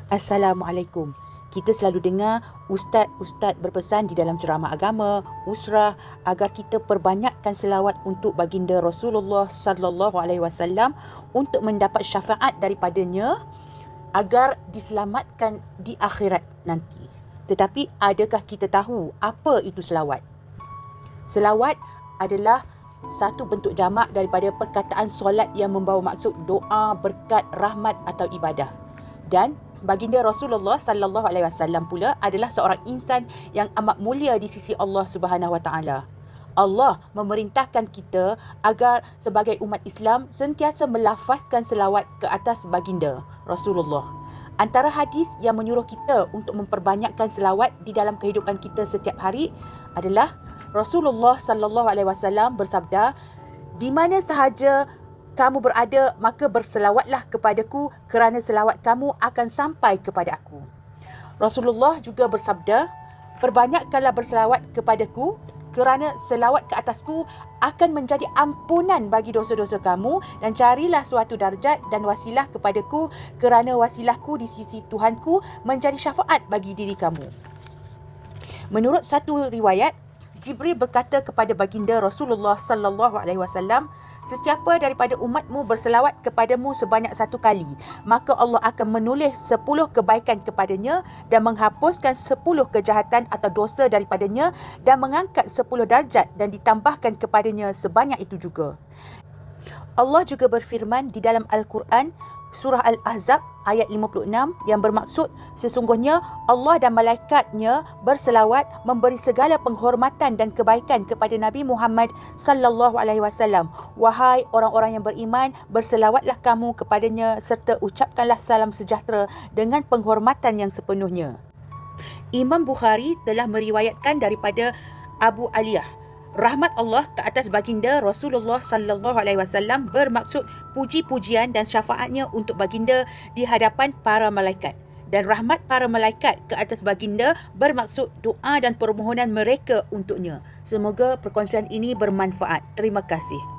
Assalamualaikum. Kita selalu dengar ustaz-ustaz berpesan di dalam ceramah agama, usrah, agar kita perbanyakkan selawat untuk baginda Rasulullah sallallahu alaihi wasallam untuk mendapat syafaat daripadanya agar diselamatkan di akhirat nanti. Tetapi adakah kita tahu apa itu selawat? Selawat adalah satu bentuk jamak daripada perkataan solat yang membawa maksud doa, berkat, rahmat atau ibadah. Dan baginda Rasulullah sallallahu alaihi wasallam pula adalah seorang insan yang amat mulia di sisi Allah Subhanahu wa taala. Allah memerintahkan kita agar sebagai umat Islam sentiasa melafazkan selawat ke atas baginda Rasulullah. Antara hadis yang menyuruh kita untuk memperbanyakkan selawat di dalam kehidupan kita setiap hari adalah Rasulullah sallallahu alaihi wasallam bersabda, "Di mana sahaja kamu berada, maka berselawatlah kepadaku kerana selawat kamu akan sampai kepada aku." Rasulullah juga bersabda, "Perbanyakkanlah berselawat kepadaku kerana selawat ke atasku akan menjadi ampunan bagi dosa-dosa kamu, dan carilah suatu darjat dan wasilah kepadaku kerana wasilahku di sisi Tuhanku menjadi syafaat bagi diri kamu." Menurut satu riwayat, Jibril berkata kepada baginda Rasulullah sallallahu alaihi wasallam, "Sesiapa daripada umatmu berselawat kepadamu sebanyak 1 kali, maka Allah akan menulis 10 kebaikan kepadanya dan menghapuskan 10 kejahatan atau dosa daripadanya dan mengangkat 10 darjat dan ditambahkan kepadanya sebanyak itu juga." Allah juga berfirman di dalam Al-Quran, Surah Al-Ahzab ayat 56 yang bermaksud, "Sesungguhnya Allah dan malaikatnya berselawat memberi segala penghormatan dan kebaikan kepada Nabi Muhammad sallallahu alaihi wasallam. Wahai orang-orang yang beriman, berselawatlah kamu kepadanya serta ucapkanlah salam sejahtera dengan penghormatan yang sepenuhnya." Imam Bukhari telah meriwayatkan daripada Abu Aliyah, rahmat Allah ke atas baginda Rasulullah sallallahu alaihi wasallam bermaksud puji-pujian dan syafaatnya untuk baginda di hadapan para malaikat, dan rahmat para malaikat ke atas baginda bermaksud doa dan permohonan mereka untuknya. Semoga perkongsian ini bermanfaat. Terima kasih.